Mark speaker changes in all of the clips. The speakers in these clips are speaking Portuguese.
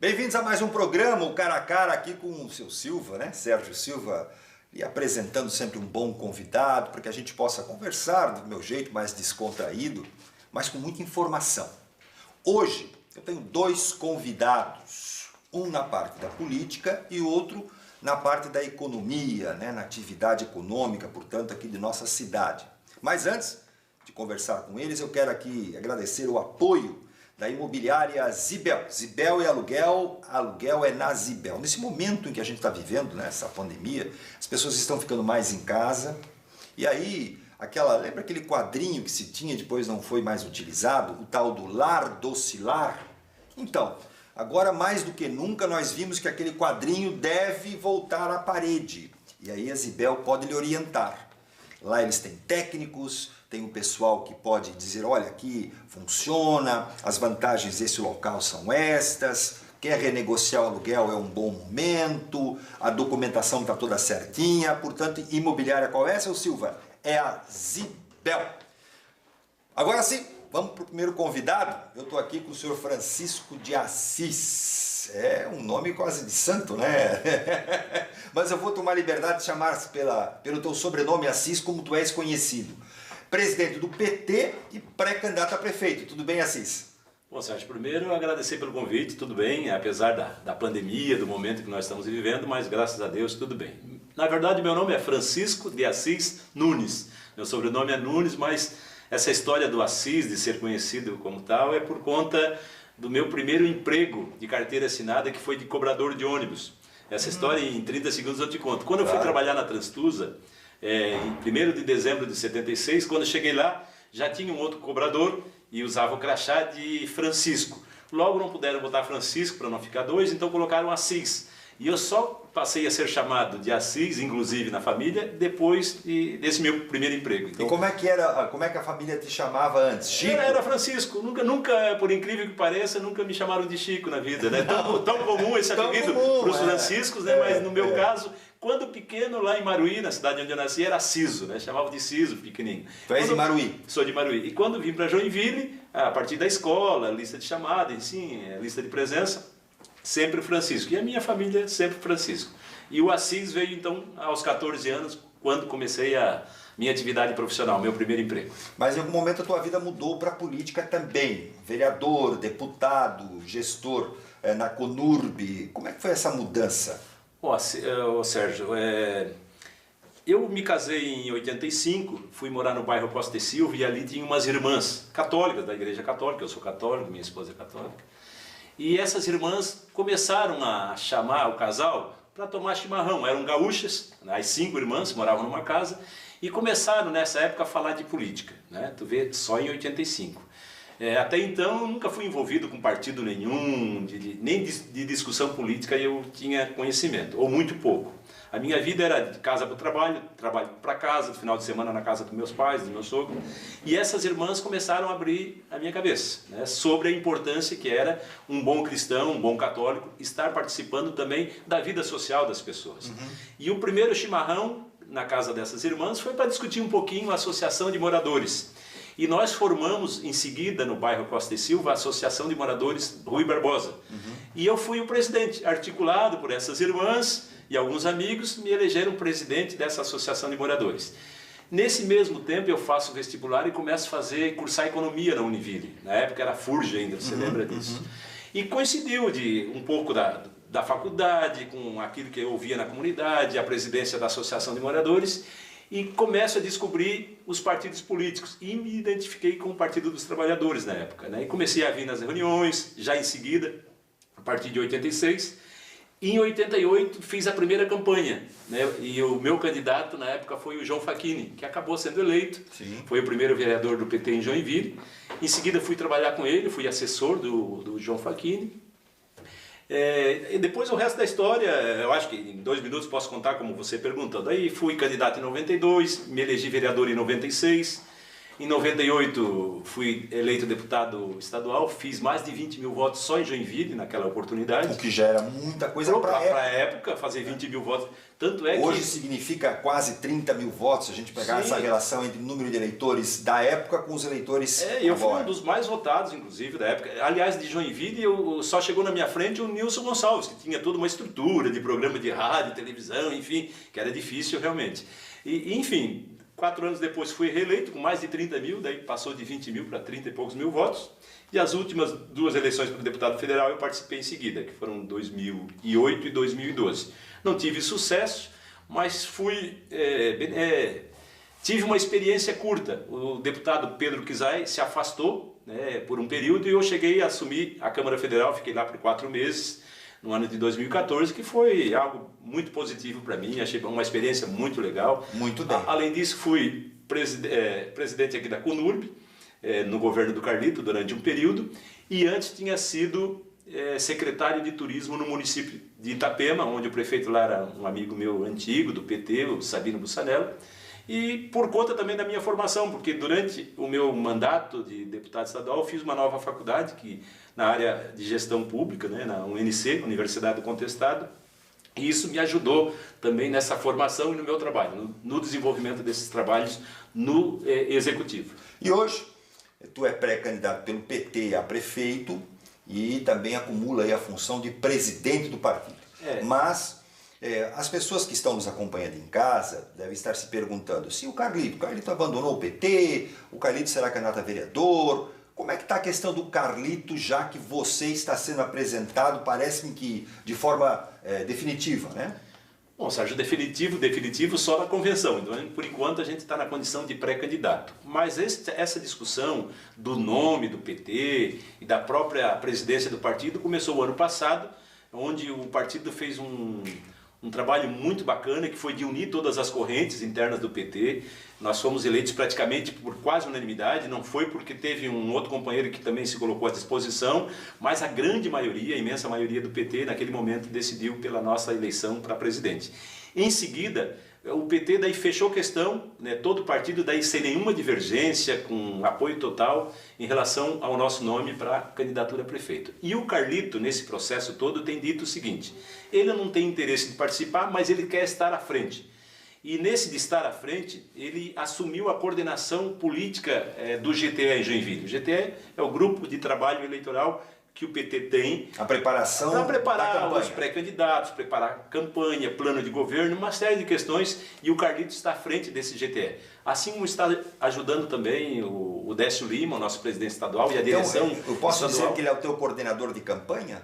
Speaker 1: Bem-vindos a mais um programa, o Cara a Cara, aqui com o seu Silva, né? Sérgio Silva, e apresentando sempre um bom convidado, para que a gente possa conversar do meu jeito mais descontraído, mas com muita informação. Hoje eu tenho dois convidados, um na parte da política e outro na parte da economia, né? Na atividade econômica, portanto, aqui de nossa cidade. Mas antes de conversar com eles, eu quero aqui agradecer o apoio da imobiliária Zibel. Zibel é aluguel, aluguel é na Zibel. Nesse momento em que a gente está vivendo, né, essa pandemia, as pessoas estão ficando mais em casa. E aí, lembra aquele quadrinho que se tinha, depois não foi mais utilizado, o tal do lar docilar? Então, agora mais do que nunca nós vimos que aquele quadrinho deve voltar à parede. E aí a Zibel pode lhe orientar. Lá eles têm técnicos, tem um pessoal que pode dizer, olha, aqui funciona, as vantagens desse local são estas, quer renegociar o aluguel é um bom momento, a documentação está toda certinha, portanto, imobiliária qual é, seu Silva? É a Zibel. Agora sim, vamos para o primeiro convidado. Eu estou aqui com o senhor Francisco de Assis. É um nome quase de santo, né? Mas eu vou tomar liberdade de chamar pelo teu sobrenome Assis, como tu és conhecido. Presidente do PT e pré-candidato a prefeito. Tudo bem, Assis?
Speaker 2: Bom, Sérgio, primeiro agradecer pelo convite, tudo bem, apesar da pandemia, do momento que nós estamos vivendo, mas graças a Deus tudo bem. Na verdade, meu nome é Francisco de Assis Nunes. Meu sobrenome é Nunes, mas essa história do Assis, de ser conhecido como tal, é por conta do meu primeiro emprego de carteira assinada, que foi de cobrador de ônibus. Essa história em 30 segundos eu te conto. Quando eu fui trabalhar na Transtusa, em 1º de dezembro de 76, quando eu cheguei lá, já tinha um outro cobrador e usava o crachá de Francisco. Logo não puderam botar Francisco para não ficar dois, então colocaram Assis. E eu só passei a ser chamado de Assis, inclusive na família, depois desse meu primeiro emprego. Então,
Speaker 1: e como é que a família te chamava antes? Chico?
Speaker 2: Era Francisco. Nunca, por incrível que pareça, nunca me chamaram de Chico na vida, né? Tão comum esse apelido para os franciscos, né? Mas no meu caso, quando pequeno, lá em Maruí, na cidade onde eu nasci, era Ciso, né? Chamava de Ciso, pequenininho.
Speaker 1: Tu és de Maruí?
Speaker 2: Sou de Maruí. E quando vim para Joinville, a partir da escola, lista de chamada, sim, lista de presença, sempre Francisco. E a minha família sempre Francisco. E o Assis veio então aos 14 anos, quando comecei a minha atividade profissional, meu primeiro emprego.
Speaker 1: Mas em algum momento a tua vida mudou para a política também. Vereador, deputado, gestor na Conurb. Como é que foi essa mudança?
Speaker 2: Sérgio, eu me casei em 85, fui morar no bairro Costa e Silva e ali tinha umas irmãs católicas, da igreja católica, eu sou católico, minha esposa é católica. E essas irmãs começaram a chamar o casal para tomar chimarrão. Eram gaúchas, as 5 irmãs moravam numa casa e começaram nessa época a falar de política, né? Tu vê, só em 85. Até então eu nunca fui envolvido com partido nenhum, nem de discussão política eu tinha conhecimento, ou muito pouco. A minha vida era de casa para o trabalho para casa, final de semana na casa dos meus pais, do meu sogro. E essas irmãs começaram a abrir a minha cabeça, né, sobre a importância que era um bom cristão, um bom católico, estar participando também da vida social das pessoas. E o primeiro chimarrão na casa dessas irmãs foi para discutir um pouquinho a associação de moradores. E nós formamos em seguida no bairro Costa e Silva a Associação de Moradores Rui Barbosa. E eu fui o presidente, articulado por essas irmãs e alguns amigos, me elegeram presidente dessa Associação de Moradores. Nesse mesmo tempo eu faço vestibular e começo a cursar economia na Univille. Na época era FURJ ainda, você lembra disso? E coincidiu de um pouco da faculdade, com aquilo que eu ouvia na comunidade, a presidência da Associação de Moradores, e começo a descobrir os partidos políticos e me identifiquei com o Partido dos Trabalhadores na época, né? E comecei a vir nas reuniões, já em seguida, a partir de 86, e em 88 fiz a primeira campanha, né? E o meu candidato na época foi o João Facchini, que acabou sendo eleito. Sim. Foi o primeiro vereador do PT em Joinville. Em seguida fui trabalhar com ele, fui assessor do João Facchini. E depois o resto da história, eu acho que em 2 minutos posso contar como você perguntou. Daí fui candidato em 92, me elegi vereador em 96. Em 98 fui eleito deputado estadual, fiz mais de 20 mil votos só em Joinville naquela oportunidade.
Speaker 1: O que já era muita coisa para
Speaker 2: a época, fazer 20 mil votos. Tanto é
Speaker 1: hoje
Speaker 2: que
Speaker 1: significa quase 30 mil votos, se a gente pegar essa relação entre o número de eleitores da época com os eleitores agora.
Speaker 2: Eu fui um dos mais votados, inclusive, da época. Aliás, de Joinville, só chegou na minha frente o Nilson Gonçalves, que tinha toda uma estrutura de programa de rádio, televisão, enfim, que era difícil realmente. E, enfim, 4 anos depois fui reeleito com mais de 30 mil, daí passou de 20 mil para 30 e poucos mil votos. E as últimas 2 eleições para deputado federal eu participei em seguida, que foram 2008 e 2012. Não tive sucesso, mas tive uma experiência curta. O deputado Pedro Kizai se afastou, né, por um período, e eu cheguei a assumir a Câmara Federal, fiquei lá por 4 meses, no ano de 2014, que foi algo muito positivo para mim, achei uma experiência muito legal.
Speaker 1: Muito bem.
Speaker 2: Além disso, fui presidente aqui da CONURB, no governo do Carlito, durante um período, e antes tinha sido secretário de turismo no município de Itapema, onde o prefeito lá era um amigo meu antigo, do PT, o Sabino Bussanello, e por conta também da minha formação, porque durante o meu mandato de deputado estadual eu fiz uma nova faculdade na área de gestão pública, né, na UNC, Universidade do Contestado, e isso me ajudou também nessa formação e no meu trabalho, no desenvolvimento desses trabalhos no executivo.
Speaker 1: E hoje, tu é pré-candidato pelo PT a prefeito e também acumula aí a função de presidente do partido. Mas as pessoas que estão nos acompanhando em casa devem estar se perguntando se o Carlito abandonou o PT, o Carlito será candidato a vereador. Como é que está a questão do Carlito, já que você está sendo apresentado, parece-me que de forma definitiva, né?
Speaker 2: Bom, Sérgio, definitivo só na convenção. Então, por enquanto, a gente está na condição de pré-candidato. Mas essa discussão do nome do PT e da própria presidência do partido começou o ano passado, onde o partido fez um trabalho muito bacana, que foi de unir todas as correntes internas do PT. Nós fomos eleitos praticamente por quase unanimidade, não foi porque teve um outro companheiro que também se colocou à disposição, mas a grande maioria, a imensa maioria do PT, naquele momento, decidiu pela nossa eleição para presidente. Em seguida, o PT daí fechou questão, né, todo o partido daí sem nenhuma divergência, com apoio total em relação ao nosso nome para a candidatura a prefeito. E o Carlito, nesse processo todo, tem dito o seguinte: ele não tem interesse de participar, mas ele quer estar à frente. E nesse de estar à frente, ele assumiu a coordenação política do GTE em Joinville. O GTE é o grupo de trabalho eleitoral que o PT tem.
Speaker 1: A preparação
Speaker 2: para preparar os pré-candidatos, preparar a campanha, plano de governo, uma série de questões, e o Carlito está à frente desse GTE. Assim como está ajudando também o Décio Lima, o nosso presidente estadual, e a direção
Speaker 1: então, eu posso
Speaker 2: estadual.
Speaker 1: dizer que ele é o teu coordenador de campanha?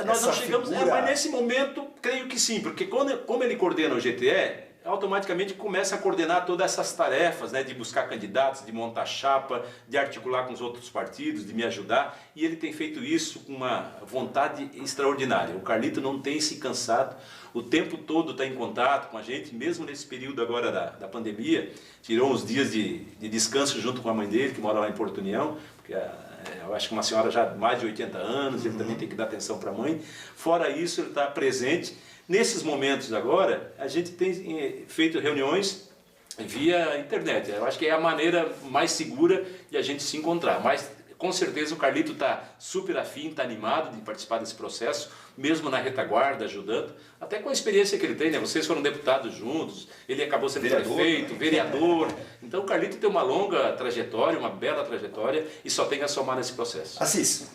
Speaker 2: Nós não chegamos, mas nesse momento creio que sim, porque como ele coordena o GTE, automaticamente começa a coordenar todas essas tarefas, né, de buscar candidatos, de montar chapa, de articular com os outros partidos, de me ajudar, e ele tem feito isso com uma vontade extraordinária. O Carlito não tem se cansado, o tempo todo está em contato com a gente, mesmo nesse período agora da pandemia, tirou uns dias de descanso junto com a mãe dele, que mora lá em Porto União, porque eu acho que uma senhora já de mais de 80 anos, ele também tem que dar atenção para a mãe. Fora isso, ele está presente. Nesses momentos agora, a gente tem feito reuniões via internet. Eu acho que é a maneira mais segura de a gente se encontrar. Mas, com certeza, o Carlito está super afim, está animado de participar desse processo, mesmo na retaguarda, ajudando. Até com a experiência que ele tem, né? Vocês foram deputados juntos, ele acabou sendo prefeito, vereador. Então, o Carlito tem uma longa trajetória, uma bela trajetória, e só tem a somar nesse processo.
Speaker 1: Assis,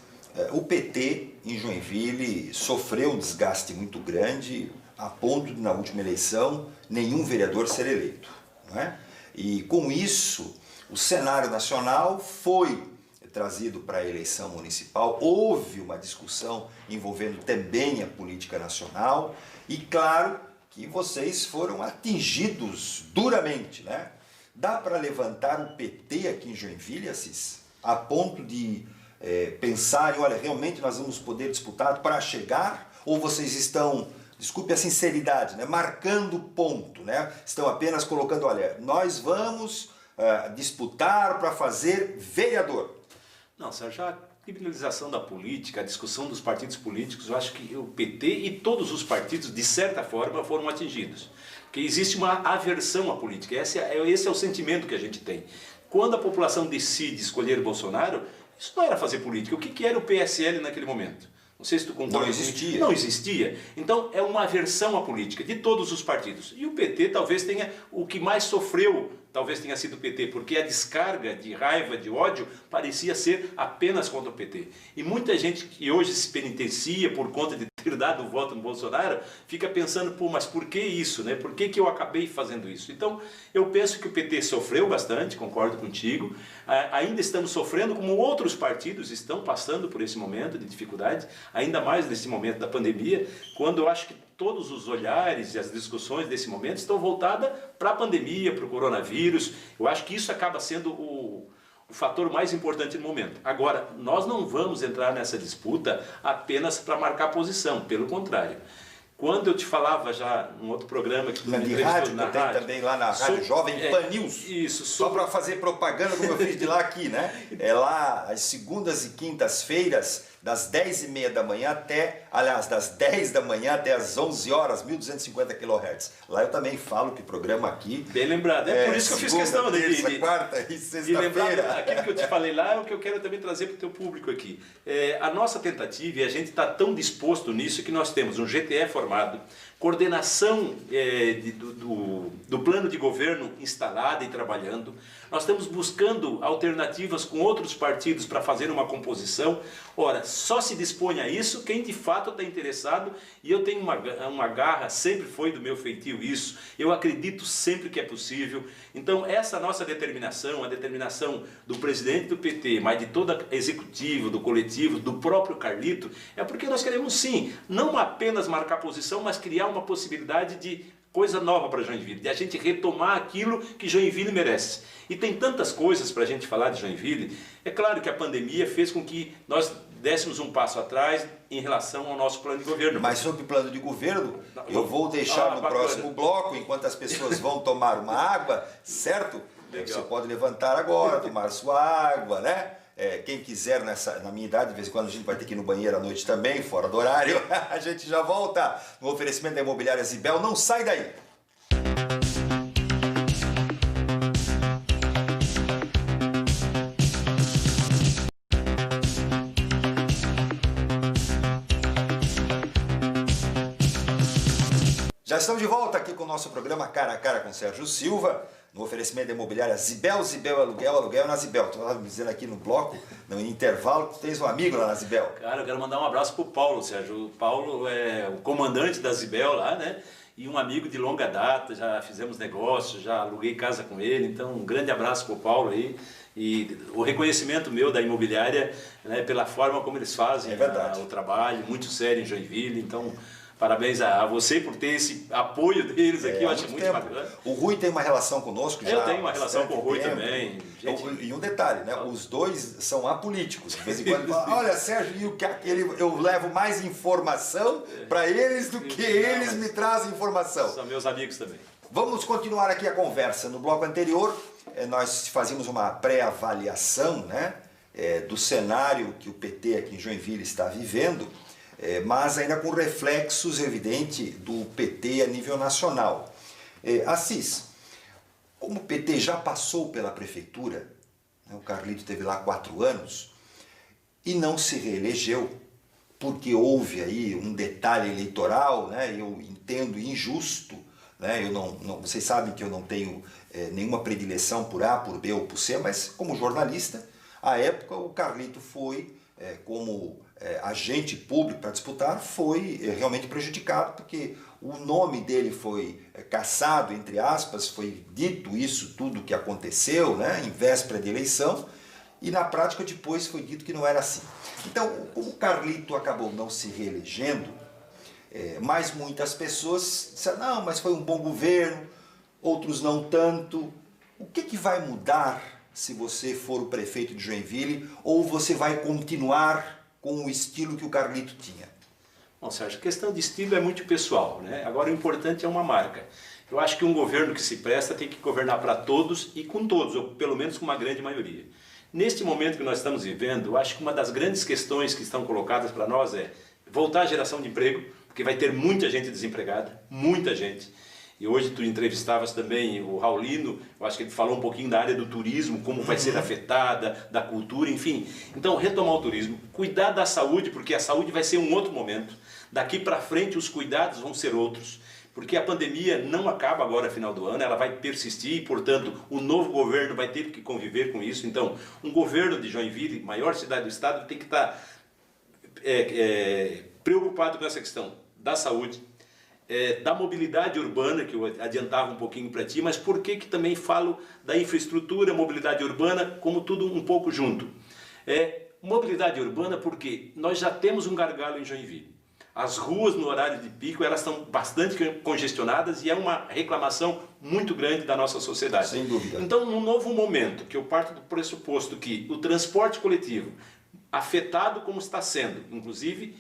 Speaker 1: o PT em Joinville sofreu um desgaste muito grande, a ponto de, na última eleição, nenhum vereador ser eleito, não é? E com isso, o cenário nacional foi trazido para a eleição municipal, houve uma discussão envolvendo também a política nacional, e claro que vocês foram atingidos duramente, né? Dá para levantar o PT aqui em Joinville, Assis, a ponto de pensarem, olha, realmente nós vamos poder disputar para chegar, ou vocês estão, desculpe a sinceridade, né, marcando ponto, né? Estão apenas colocando, olha, nós vamos disputar para fazer vereador?
Speaker 2: Não, Sérgio, a criminalização da política, a discussão dos partidos políticos, eu acho que o PT e todos os partidos, de certa forma, foram atingidos. Porque existe uma aversão à política, esse é o sentimento que a gente tem. Quando a população decide escolher Bolsonaro, isso não era fazer política. O que era o PSL naquele momento? Não sei se tu concorda.
Speaker 1: Não existia.
Speaker 2: Não existia. Então é uma aversão à política de todos os partidos. E o PT talvez tenha, o que mais sofreu, talvez tenha sido o PT, porque a descarga de raiva, de ódio, parecia ser apenas contra o PT. E muita gente que hoje se penitencia por conta de ter dado o voto no Bolsonaro, fica pensando, pô, mas por que isso, né? Por que eu acabei fazendo isso? Então, eu penso que o PT sofreu bastante, concordo contigo. Ainda estamos sofrendo, como outros partidos estão passando por esse momento de dificuldade, ainda mais nesse momento da pandemia, quando eu acho que todos os olhares e as discussões desse momento estão voltadas para a pandemia, para o coronavírus. Eu acho que isso acaba sendo o fator mais importante no momento. Agora, nós não vamos entrar nessa disputa apenas para marcar posição, pelo contrário. Quando eu te falava já num outro programa que tu me
Speaker 1: entrevistou rádio, na rádio, também lá na Rádio Jovem Pan News.
Speaker 2: Isso,
Speaker 1: só para fazer propaganda como eu fiz de lá aqui, né? É lá às segundas e quintas-feiras, das 10h30 da manhã até, aliás, das 10 da manhã até as 11 horas, 1250 kHz. Lá eu também falo que o programa aqui...
Speaker 2: Bem lembrado, é por isso que eu fiz questão
Speaker 1: de quarta e sexta-feira.
Speaker 2: Aquilo que eu te falei lá é o que eu quero também trazer para o teu público aqui. A nossa tentativa, e a gente está tão disposto nisso, que nós temos um GTE formado, coordenação do plano de governo instalada e trabalhando. Nós estamos buscando alternativas com outros partidos para fazer uma composição. Ora, só se dispõe a isso quem de fato está interessado, e eu tenho uma garra, sempre foi do meu feitio isso, eu acredito sempre que é possível. Então essa nossa determinação, a determinação do presidente do PT, mas de toda a executiva, do coletivo, do próprio Carlito, é porque nós queremos sim, não apenas marcar posição, mas criar uma possibilidade de coisa nova para Joinville, de a gente retomar aquilo que Joinville merece. E tem tantas coisas para a gente falar de Joinville. É claro que a pandemia fez com que nós dessemos um passo atrás em relação ao nosso plano de governo.
Speaker 1: Mas sobre o plano de governo, eu vou deixar no próximo bloco, enquanto as pessoas vão tomar uma água, certo? Legal. Você pode levantar agora, tomar sua água, né? Quem quiser, na minha idade, de vez em quando a gente vai ter que ir no banheiro à noite também, fora do horário, a gente já volta no oferecimento da Imobiliária Zibel. Não sai daí! Já estamos de volta aqui com o nosso programa Cara a Cara com Sérgio Silva, no oferecimento da Imobiliária Zibel, Zibel aluguel na Zibel. Tu estava me dizendo aqui no bloco, no intervalo, que tu tens um amigo lá na Zibel.
Speaker 2: Cara, eu quero mandar um abraço pro Paulo, Sérgio. O Paulo é o comandante da Zibel lá, né? E um amigo de longa data, já fizemos negócio, já aluguei casa com ele, então um grande abraço pro Paulo aí. E o reconhecimento meu da imobiliária, né, pela forma como eles fazem o trabalho, muito sério em Joinville, então... Parabéns a você por ter esse apoio deles aqui, eu acho muito bacana.
Speaker 1: O Rui tem uma relação conosco já.
Speaker 2: Eu tenho uma relação com o Rui também.
Speaker 1: E um detalhe, né? Os dois são apolíticos. De vez em quando falam, olha, Sérgio, eu levo mais informação para eles do que eles me trazem informação.
Speaker 2: São meus amigos também.
Speaker 1: Vamos continuar aqui a conversa. No bloco anterior, nós fazíamos uma pré-avaliação, né, do cenário que o PT aqui em Joinville está vivendo, mas ainda com reflexos evidentes do PT a nível nacional. Assis, como o PT já passou pela prefeitura, né, o Carlito teve lá 4 anos, e não se reelegeu, porque houve aí um detalhe eleitoral, né, eu entendo injusto, né, vocês sabem que eu não tenho nenhuma predileção por A, por B ou por C, mas como jornalista, à época o Carlito foi, como agente público para disputar, foi realmente prejudicado, porque o nome dele foi cassado, entre aspas, foi dito isso tudo que aconteceu, né, em véspera de eleição, e na prática depois foi dito que não era assim. Então, como o Carlito acabou não se reelegendo, mas muitas pessoas disseram, não, mas foi um bom governo, outros não tanto. O que vai mudar se você for o prefeito de Joinville, ou você vai continuar com o estilo que o Carlito tinha?
Speaker 2: Bom, Sérgio, a questão de estilo é muito pessoal, né? Agora o importante é uma marca. Eu acho que um governo que se presta tem que governar para todos e com todos, ou pelo menos com uma grande maioria. Neste momento que nós estamos vivendo, eu acho que uma das grandes questões que estão colocadas para nós é voltar à geração de emprego, porque vai ter muita gente desempregada, muita gente. E hoje tu entrevistavas também o Raulino, eu acho que ele falou um pouquinho da área do turismo, como vai ser afetada, da cultura, enfim. Então, retomar o turismo, cuidar da saúde, porque a saúde vai ser um outro momento. Daqui para frente os cuidados vão ser outros. Porque a pandemia não acaba agora, final do ano, ela vai persistir e, portanto, o novo governo vai ter que conviver com isso. Então, um governo de Joinville, maior cidade do estado, tem que estar preocupado com essa questão da saúde, da mobilidade urbana, que eu adiantava um pouquinho para ti, mas por que também falo da infraestrutura, mobilidade urbana, como tudo um pouco junto? Mobilidade urbana porque nós já temos um gargalo em Joinville. As ruas no horário de pico elas estão bastante congestionadas e é uma reclamação muito grande da nossa sociedade.
Speaker 1: Sem dúvida.
Speaker 2: Então, num novo momento, que eu parto do pressuposto que o transporte coletivo, afetado como está sendo, inclusive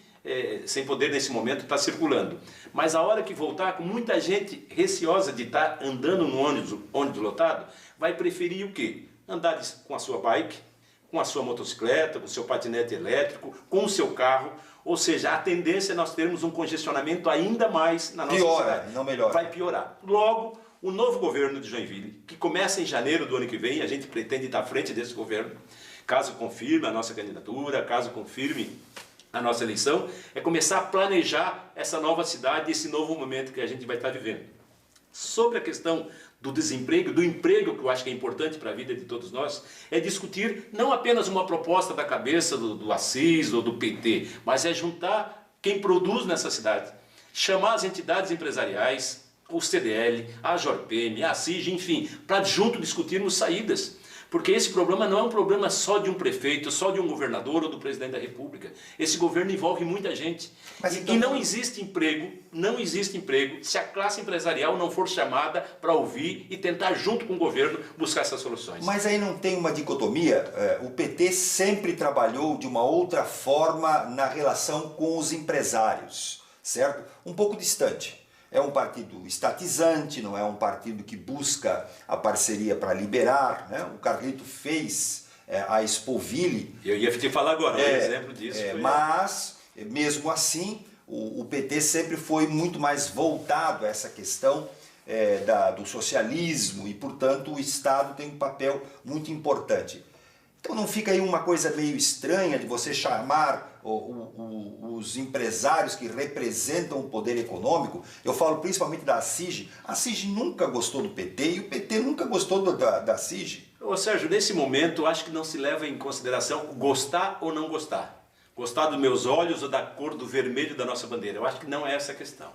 Speaker 2: sem poder nesse momento estar circulando, mas a hora que voltar, com muita gente receosa de estar andando no ônibus lotado, vai preferir o quê? Andar com a sua bike, com a sua motocicleta, com o seu patinete elétrico, com o seu carro. Ou seja, a tendência é nós termos um congestionamento ainda mais na nossa cidade.
Speaker 1: Piora, não melhora.
Speaker 2: Vai piorar. Logo, o novo governo de Joinville, que começa em janeiro do ano que vem, a gente pretende estar à frente desse governo, caso confirme a nossa candidatura, caso confirme a nossa eleição, é começar a planejar essa nova cidade, esse novo momento que a gente vai estar vivendo. Sobre a questão do desemprego, do emprego, que eu acho que é importante para a vida de todos nós, é discutir não apenas uma proposta da cabeça do Assis ou do PT, mas é juntar quem produz nessa cidade, chamar as entidades empresariais, o CDL, a Jorpem, a CIG, enfim, para junto discutirmos saídas. Porque esse problema não é um problema só de um prefeito, só de um governador ou do presidente da República. Esse governo envolve muita gente. E não existe emprego se a classe empresarial não for chamada para ouvir e tentar, junto com o governo, buscar essas soluções.
Speaker 1: Mas aí não tem uma dicotomia? O PT sempre trabalhou de uma outra forma na relação com os empresários, certo? Um pouco distante. É um partido estatizante, não é um partido que busca a parceria para liberar, né? O Carlito fez a Expoville.
Speaker 2: Eu ia te falar agora, um exemplo disso.
Speaker 1: Mas, mesmo assim, o PT sempre foi muito mais voltado a essa questão do socialismo e, portanto, o Estado tem um papel muito importante. Então não fica aí uma coisa meio estranha de você chamar os empresários que representam o poder econômico? Eu falo principalmente da CIG. A CIG nunca gostou do PT e o PT nunca gostou da CIG.
Speaker 2: Ô Sérgio, nesse momento acho que não se leva em consideração gostar ou não gostar. Gostar dos meus olhos ou da cor do vermelho da nossa bandeira. Eu acho que não é essa a questão.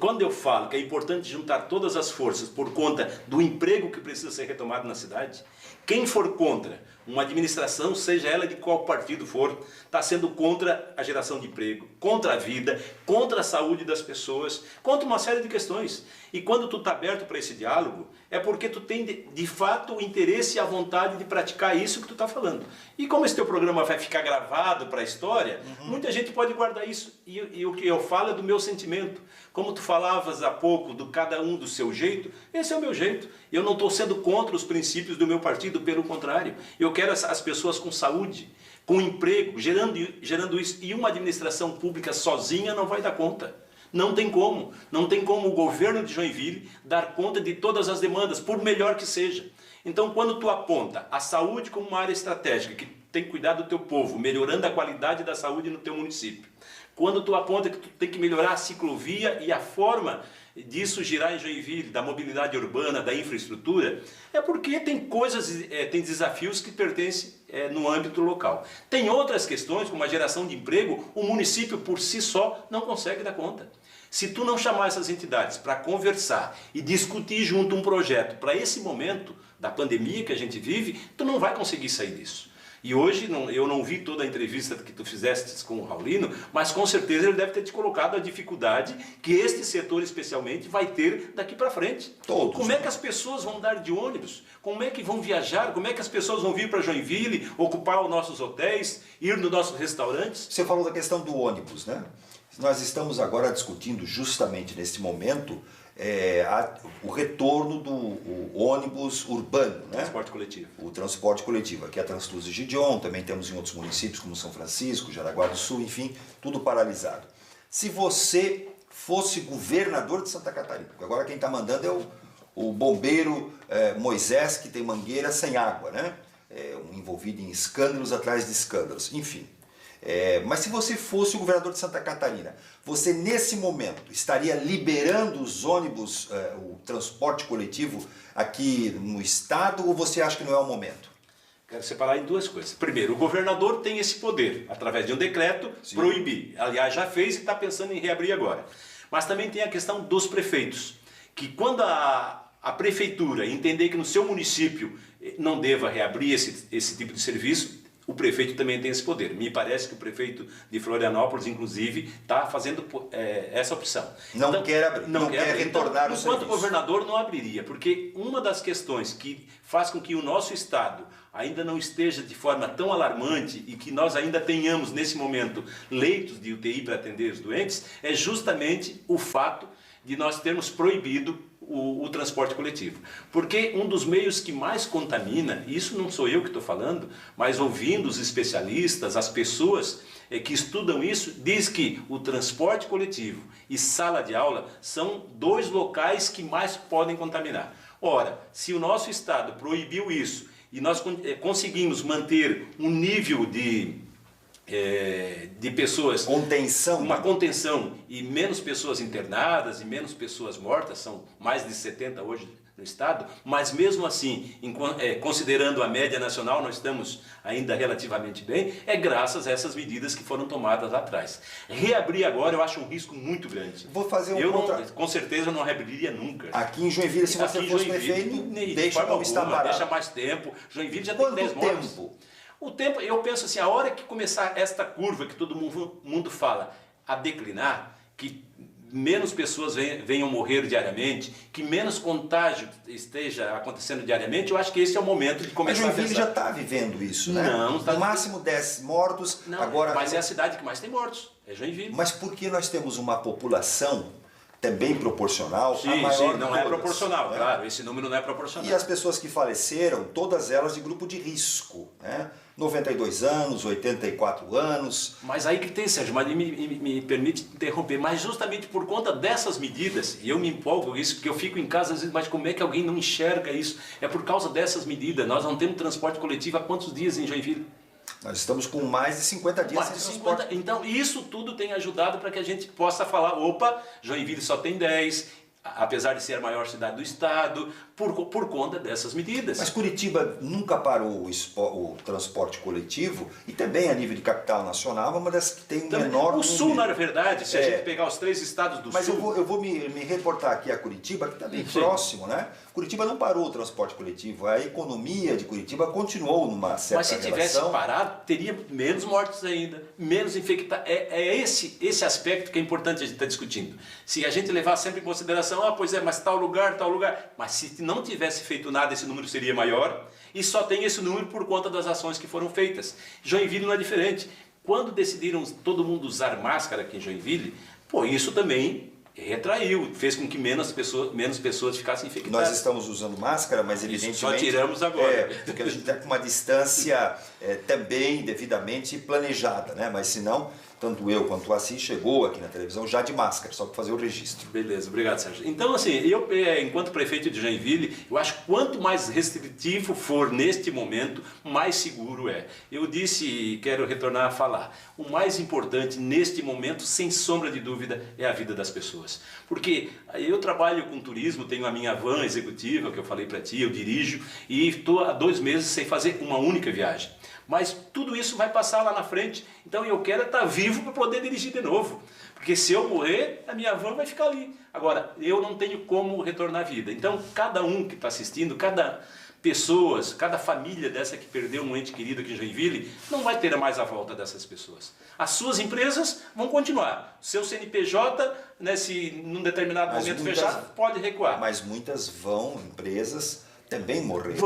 Speaker 2: Quando eu falo que é importante juntar todas as forças por conta do emprego que precisa ser retomado na cidade, quem for contra uma administração, seja ela de qual partido for, está sendo contra a geração de emprego, contra a vida, contra a saúde das pessoas, contra uma série de questões. E quando tu está aberto para esse diálogo, é porque tu tem de fato o interesse e a vontade de praticar isso que tu está falando. E como esse teu programa vai ficar gravado para a história, muita gente pode guardar isso. E o que eu falo é do meu sentimento. Como tu falavas há pouco, do cada um do seu jeito, esse é o meu jeito. Eu não estou sendo contra os princípios do meu partido, pelo contrário. Eu quero as pessoas com saúde, com emprego, gerando isso. E uma administração pública sozinha não vai dar conta. Não tem como. Não tem como o governo de Joinville dar conta de todas as demandas, por melhor que seja. Então, quando tu aponta a saúde como uma área estratégica, que tem que cuidar do teu povo, melhorando a qualidade da saúde no teu município, quando tu aponta que tu tem que melhorar a ciclovia e a forma disso girar em Joinville, da mobilidade urbana, da infraestrutura, é porque tem coisas, tem desafios que pertencem no âmbito local. Tem outras questões, como a geração de emprego, o município por si só não consegue dar conta. Se tu não chamar essas entidades para conversar e discutir junto um projeto para esse momento da pandemia que a gente vive, tu não vai conseguir sair disso. E hoje eu não vi toda a entrevista que tu fizeste com o Raulino, mas com certeza ele deve ter te colocado a dificuldade que este setor especialmente vai ter daqui para frente.
Speaker 1: Todos.
Speaker 2: Como é que as pessoas vão dar de ônibus? Como é que vão viajar? Como é que as pessoas vão vir para Joinville, ocupar os nossos hotéis, ir nos nossos restaurantes?
Speaker 1: Você falou da questão do ônibus, né? Nós estamos agora discutindo justamente neste momento o retorno do ônibus urbano, né?
Speaker 2: Transporte coletivo.
Speaker 1: O transporte coletivo. Aqui é a Transtus e Gideon, também temos em outros municípios como São Francisco, Jaraguá do Sul, enfim, tudo paralisado. Se você fosse governador de Santa Catarina. Porque agora quem está mandando é o bombeiro Moisés, que tem mangueira sem água, né? Envolvido em escândalos atrás de escândalos, enfim. Mas se você fosse o governador de Santa Catarina, você nesse momento estaria liberando os ônibus, o transporte coletivo aqui no estado, ou você acha que não é o momento?
Speaker 2: Quero separar em duas coisas. Primeiro, o governador tem esse poder, através de um decreto, sim, proibir. Aliás, já fez e está pensando em reabrir agora. Mas também tem a questão dos prefeitos, que quando a prefeitura entender que no seu município não deva reabrir esse tipo de serviço, o prefeito também tem esse poder. Me parece que o prefeito de Florianópolis, inclusive, está fazendo essa opção.
Speaker 1: Não então, quer abrir, não quer retornar o serviço.
Speaker 2: Enquanto governador não abriria, porque uma das questões que faz com que o nosso estado ainda não esteja de forma tão alarmante e que nós ainda tenhamos, nesse momento, leitos de UTI para atender os doentes, é justamente o fato de nós termos proibido o transporte coletivo. Porque um dos meios que mais contamina, e isso não sou eu que estou falando, mas ouvindo os especialistas, as pessoas que estudam isso, diz que o transporte coletivo e sala de aula são dois locais que mais podem contaminar. Ora, se o nosso estado proibiu isso e nós conseguimos manter um nível de pessoas,
Speaker 1: contenção,
Speaker 2: uma contenção e menos pessoas internadas e menos pessoas mortas, são mais de 70 hoje no estado, mas mesmo assim, considerando a média nacional, nós estamos ainda relativamente bem, graças a essas medidas que foram tomadas lá atrás. Reabrir agora eu acho um risco muito grande.
Speaker 1: Vou fazer
Speaker 2: com certeza não reabriria nunca.
Speaker 1: Aqui em Joinville, se você fosse prefeito, deixa como está parado.
Speaker 2: Deixa mais tempo. Joinville já tem 10 mortes. O tempo, eu penso assim, a hora que começar esta curva que todo mundo fala a declinar, que menos pessoas venham morrer diariamente, que menos contágio esteja acontecendo diariamente, eu acho que esse é o momento de começar a pensar.
Speaker 1: Joinville já está vivendo isso, né?
Speaker 2: Não,
Speaker 1: no máximo 10 mortos.
Speaker 2: Não,
Speaker 1: agora...
Speaker 2: Mas é a cidade que mais tem mortos, é Joinville.
Speaker 1: Mas porque nós temos uma população também proporcional,
Speaker 2: sim,
Speaker 1: a maior
Speaker 2: sim, não
Speaker 1: todas,
Speaker 2: é proporcional,
Speaker 1: né?
Speaker 2: Claro, esse número não é proporcional.
Speaker 1: E as pessoas que faleceram, todas elas de grupo de risco, né? 92 anos, 84 anos.
Speaker 2: Mas aí que tem, Sérgio, mas me permite interromper, mas justamente por conta dessas medidas, e eu me empolgo com isso, porque eu fico em casa às vezes, mas como é que alguém não enxerga isso? É por causa dessas medidas, nós não temos transporte coletivo há quantos dias em Joinville?
Speaker 1: Nós estamos com mais de 50 dias sem transporte.
Speaker 2: Então isso tudo tem ajudado para que a gente possa falar, opa, Joinville só tem 10, apesar de ser a maior cidade do estado, por conta dessas medidas.
Speaker 1: Mas Curitiba nunca parou o transporte coletivo, e também a nível de capital nacional é uma das que tem um
Speaker 2: também,
Speaker 1: menor número.
Speaker 2: O Sul, na verdade, se a gente pegar os 3 estados do
Speaker 1: Mas
Speaker 2: Sul...
Speaker 1: Mas eu vou me reportar aqui a Curitiba, que está bem próximo, né? Curitiba não parou o transporte coletivo, a economia de Curitiba continuou numa certa
Speaker 2: Mas se tivesse parado, teria menos mortes ainda, menos infectados. Esse aspecto que é importante a gente estar discutindo. Se a gente levar sempre em consideração, mas tal lugar, mas se não tivesse feito nada, esse número seria maior, e só tem esse número por conta das ações que foram feitas. Joinville não é diferente. Quando decidiram todo mundo usar máscara aqui em Joinville, isso também retraiu, fez com que menos pessoas ficassem infectadas.
Speaker 1: Nós estamos usando máscara, mas evidentemente...
Speaker 2: Só tiramos agora.
Speaker 1: Porque a gente está com uma distância também devidamente planejada, né? Mas se não, tanto eu quanto o Assis chegou aqui na televisão já de máscara, só para fazer o registro.
Speaker 2: Beleza, obrigado, Sérgio. Então, assim, eu, enquanto prefeito de Joinville, eu acho que quanto mais restritivo for neste momento, mais seguro é. Eu disse e quero retornar a falar, o mais importante neste momento, sem sombra de dúvida, é a vida das pessoas. Porque eu trabalho com turismo, tenho a minha van executiva, que eu falei para ti, eu dirijo, e estou há 2 meses sem fazer uma única viagem. Mas tudo isso vai passar lá na frente, então eu quero estar vivo para poder dirigir de novo. Porque se eu morrer, a minha van vai ficar ali. Agora, eu não tenho como retornar à vida. Então, cada um que está assistindo, cada família dessa que perdeu um ente querido aqui em Joinville, não vai ter mais a volta dessas pessoas. As suas empresas vão continuar. Seu CNPJ, né, se num determinado momento fechar, pode recuar.
Speaker 1: Mas muitas empresas também morrer.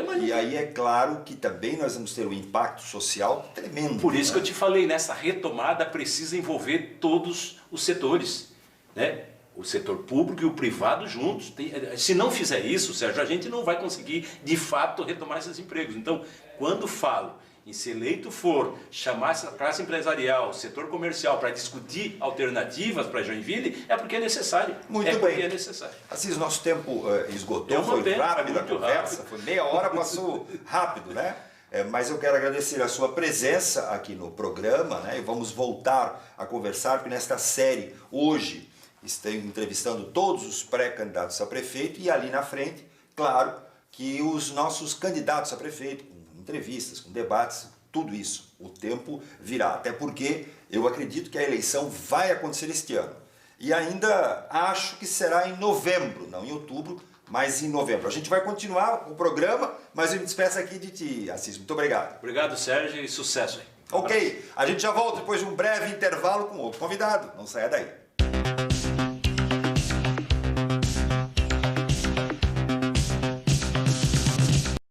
Speaker 2: Mas...
Speaker 1: E aí é claro que também nós vamos ter um impacto social tremendo.
Speaker 2: Por isso que eu te falei, nessa retomada precisa envolver todos os setores, né? O setor público e o privado juntos. Se não fizer isso, Sérgio, a gente não vai conseguir de fato retomar esses empregos. Então, quando falo e se eleito for, chamar essa classe empresarial, o setor comercial, para discutir alternativas para Joinville, é porque é necessário.
Speaker 1: Muito
Speaker 2: bem.
Speaker 1: Porque
Speaker 2: é necessário.
Speaker 1: Assis, nosso tempo esgotou, foi rápido a conversa,
Speaker 2: rápido.
Speaker 1: foi meia hora, passou rápido, né? Mas eu quero agradecer a sua presença aqui no programa, né? E vamos voltar a conversar, porque nesta série, hoje, estou entrevistando todos os pré-candidatos a prefeito e ali na frente, claro, que os nossos candidatos a prefeito, com entrevistas, com debates, tudo isso, o tempo virá. Até porque eu acredito que a eleição vai acontecer este ano. E ainda acho que será em novembro, não em outubro, mas em novembro. A gente vai continuar o programa, mas eu me despeço aqui de ti, Assis. Muito obrigado.
Speaker 2: Obrigado, Sérgio, e sucesso aí.
Speaker 1: Ok, a gente já volta depois de um breve intervalo com outro convidado. Não saia daí.